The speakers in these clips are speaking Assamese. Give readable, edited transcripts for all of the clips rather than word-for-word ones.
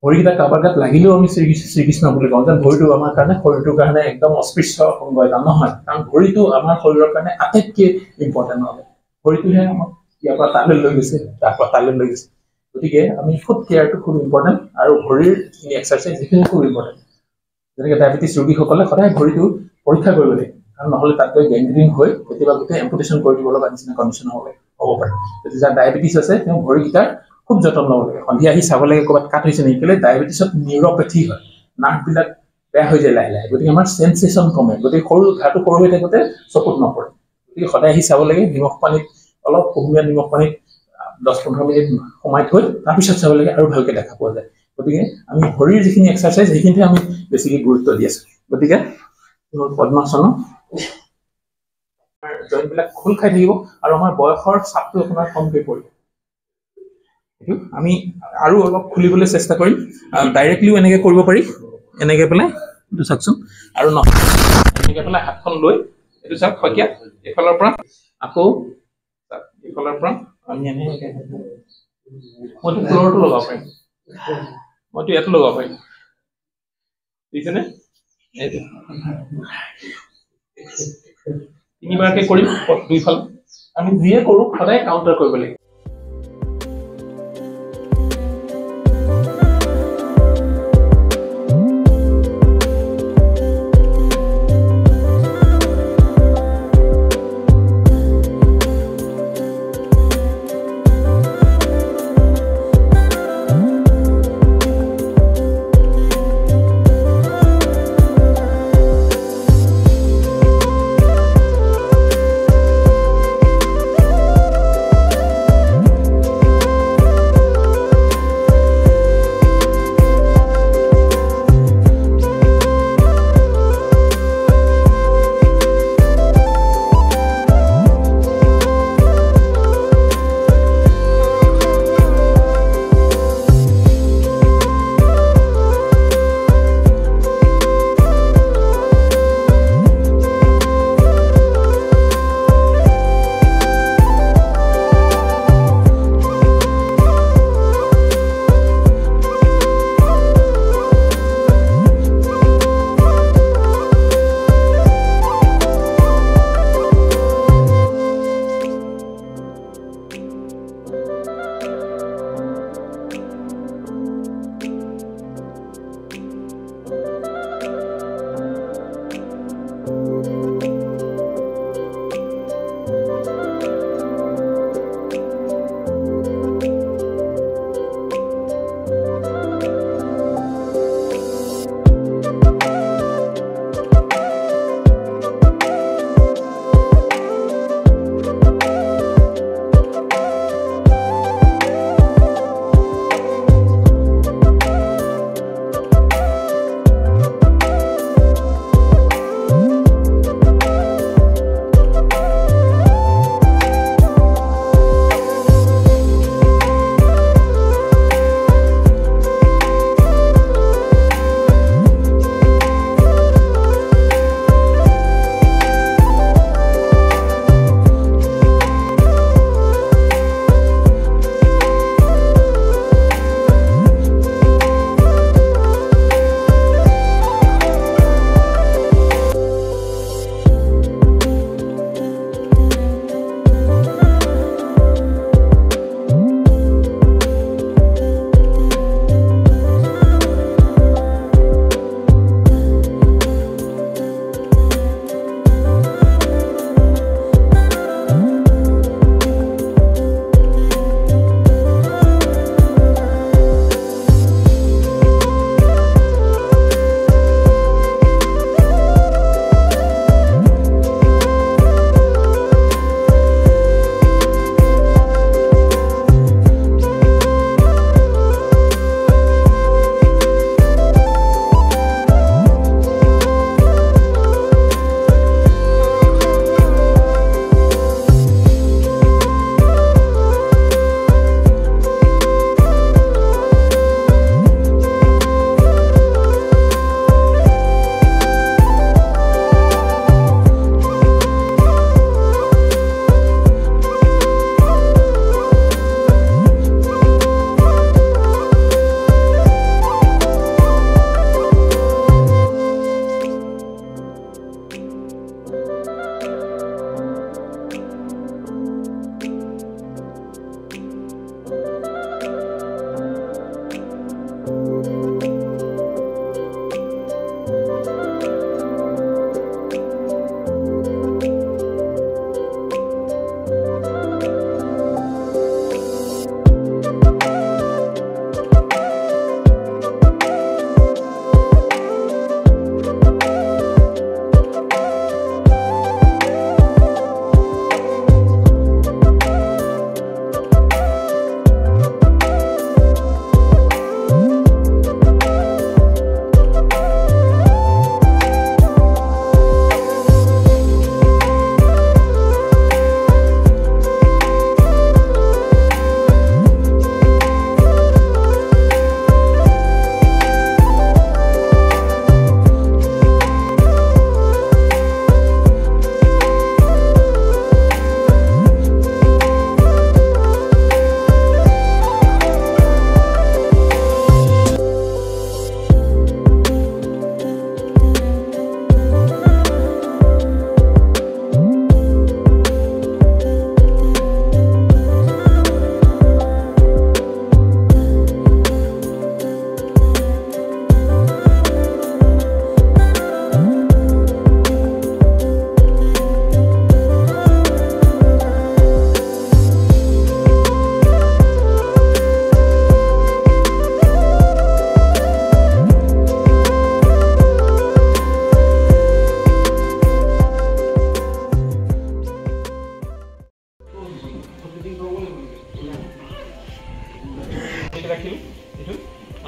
ভৰিকেইটা কাৰোবাৰ গাত লাগিলেও আমি শ্ৰীকৃষ্ণ বুলি কওঁ যেন ভৰিটো আমাৰ কাৰণে শৰীৰটোৰ কাৰণে একদম অস্পৃশ্য অংগ এটা নহয় কাৰণ ভৰিটো আমাৰ শৰীৰৰ কাৰণে আটাইতকৈ ইম্পৰ্টেণ্ট হয় ভৰিটোহে আমাক ইয়াৰ পৰা তালৈ লৈ গৈছে তাৰ পৰা তালৈ লৈ গৈছে গতিকে আমি ফুট কেয়াৰটো খুব ইম্পৰ্টেণ্ট আৰু ভৰিৰ যিখিনি এক্সাৰচাইজ সেইখিনি খুব ইম্পৰ্টেণ্ট যেনেকৈ ডায়েবেটিছ ৰোগীসকলে সদায় ভৰিটো পৰীক্ষা কৰিব লাগে কাৰণ নহ'লে তাত গৈ গেংগ্ৰিন হৈ কেতিয়াবা গোটেই এম্পুটেশ্যন কৰি দিব লগা নিচিনা কণ্ডিশ্যন হ'ব পাৰে যদি যাৰ ডায়েবেটিছ আছে তেওঁ ভৰিকেইটাৰ খুব যতন ল'ব লাগে সন্ধিয়া আহি চাব লাগে ক'ৰবাত কাট হৈছে নেকি কেলৈ ডায়েবেটিছত নিউৰ'পেথি হয় নাৰ্ভবিলাক বেয়া হৈ যায় লাহে লাহে গতিকে আমাৰ চেন্সেশ্যন কমে গতিকে সৰু ঘাটো সৰু হৈ থাকোঁতে চকুত নপৰে গতিকে সদায় আহি চাব লাগে নিমখ পানীত অলপ কুহুমীয়া নিমখ পানীত 10-15 মিনিট সোমাই থৈ তাৰপিছত চাব লাগে আৰু ভালকৈ দেখা পোৱা যায় গতিকে আমি ভৰিৰ যিখিনি এক্সাৰচাইজ সেইখিনিতে আমি বেছিকৈ গুৰুত্ব দি আছোঁ গতিকে পদ্মাসন আমাৰ জইণ্টবিলাক খোল খাই থাকিব আৰু আমাৰ বয়সৰ চাপটো আপোনাৰ কমকৈ পৰিব আমি আৰু অলপ খুলিবলৈ চেষ্টা কৰিম ডাইৰেক্টলিও এনেকৈ কৰিব পাৰি এনেকৈ পেলাই এইটো চাওকচোন আৰু নহয় এনেকৈ পেলাই হাতখন লৈ এইটো চাওক শইকীয়া এইফালৰ পৰা আকৌ এইফালৰ পৰা আমি এনেকৈ মইতো ফ্ল'ৰটো লগাব পাৰিম মইতো ইয়াতো লগাব পাৰিম বুজিছেনে এইটো তিনিবাৰকৈ কৰিম দুইফাল আমি যিয়ে কৰোঁ সদায় কাউণ্টাৰ কৰিব লাগিব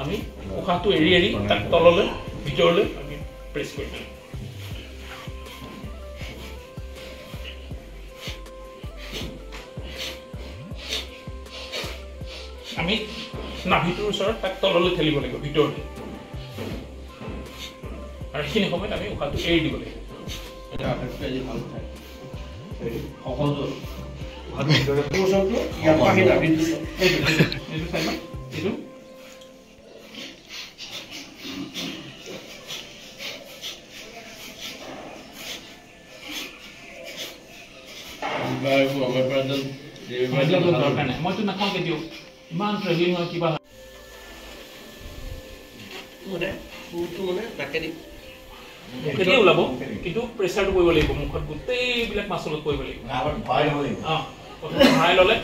আমি উশাহটো এৰি এৰি তাক তললৈ ভিতৰলৈ আমি প্ৰেছ কৰিম। আমি নাভিটোৰ ওচৰত তাক তললৈ ঠেলিব লাগিব ভিতৰলৈ, আৰু সেইখিনি সময়ত আমি উশাহটো এৰি দিব লাগিব। মইতো নাখাওঁ কেতিয়াও, ইমান ট্ৰেভেলিং হয় কিবা কেতিয়া ওলাব, কিন্তু প্ৰেচাৰটো কৰিব লাগিব মুখত, গোটেইবিলাক মাচলত কৰিব লাগিব। প্ৰথমে ভৰাই ল'লে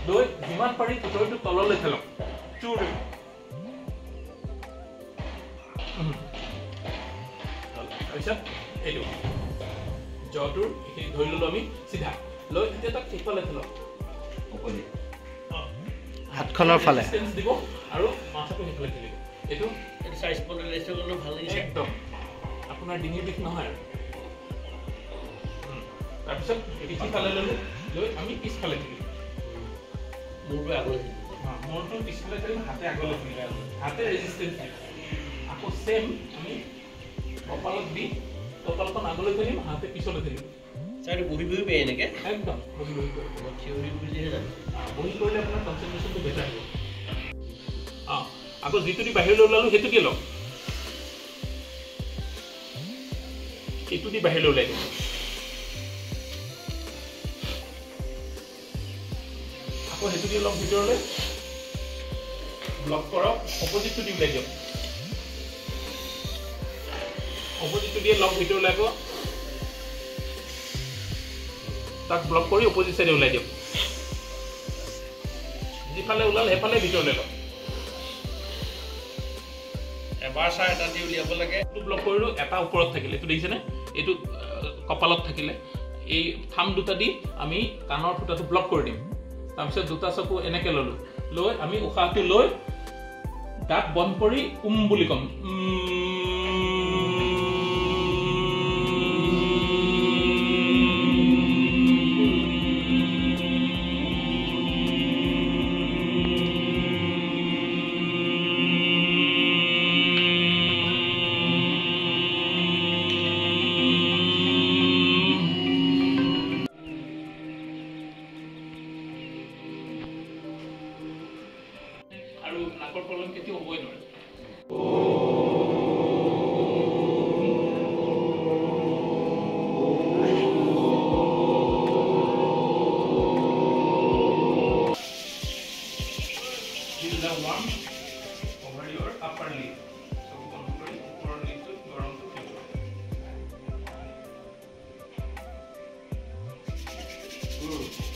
লৈ যিমান পাৰি ভিতৰটো তললৈ ঠেলক চুৰ। তাৰপিছত এইটো জটোৰ এইখিনি ধৰি ল'লো আমি চিধা লৈ, এতিয়া তাক সিফালে ঠেলক হাতখনৰ ফালে দিব আৰু মাথাটো সিফালে ঠেলিব। এইটো ভাল লাগিছে একদম, আপোনাৰ ডিঙিৰ বিষ নহয় আৰু। তাৰপিছত পিছফালে ল'লো লৈ আমি পিছফালে ঠেলিম, মূৰটো আগলৈ মূৰটো পিছফালে ঠেলিম, হাতে আগলৈ ঠেলিম, হাতে ৰেজিষ্টেঞ্চ দিম। আকৌ চেম আমি কপালত দি কপালখন আগলৈ ঠেলিম, হাতে পিছলৈ ঠেলিম। বহি বহি পাই এনেকে একদম বহি বহি বহি কৰিলে আপোনাৰ কনচেনট্ৰেশ্যনটো বেটাৰ হ'ব। আকৌ যিটো দি বাহিৰলৈ ওলালো সেইটো দি লওক, এইটো দি বাহিৰলৈ ওলাই দিম। আকৌ সেইটো দি অলপ ভিতৰলৈ ব্লক কৰক, অপজিটটো দি ওলাই দিয়ক, অপজিটটো দিয়ে লওক ভিতৰলৈ, আকৌ তাক ব্লক কৰি অপজিট চাইডে ওলাই দিয়ক। যিফালে ওলাল সেইফালে ভিতৰলৈ লওক। এবাৰ চাই এটা দি উলিয়াব লাগে। এইটো ব্লক কৰিলো, এটা ওপৰত থাকিলে, এইটো দেখিছেনে, এইটো কপালত থাকিলে, এই থাম দুটা দি আমি কাণৰ ফুটাটো ব্লক কৰি দিম। তাৰপিছত দুটা চকু এনেকে ল'লো, লৈ আমি উশাহটো লৈ গাত বন্ধ কৰি বুলি ক'ম। আৰু নাকৰ প্ৰব্লেম কেতিয়াও হ'বই নোৱাৰে। Feel the warmth over your upper lip. So control upper lip to গরম to feel. Good.